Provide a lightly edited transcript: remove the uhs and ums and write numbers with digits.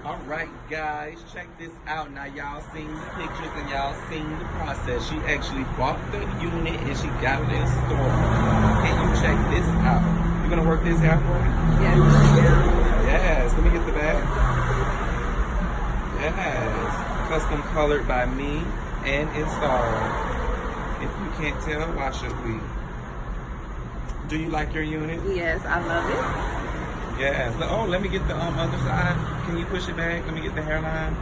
All right, guys, check this out. Now, y'all seen the pictures and y'all seen the process. She actually bought the unit and she got it in store. Can you check this out? You gonna work this hair for me? Yes. Yes. Let me get the bag. Yes. Custom colored by me and installed. If you can't tell, why should we? Do you like your unit? Yes, I love it. Yes. Oh, let me get the other side. Can you push it back? Let me get the hairline.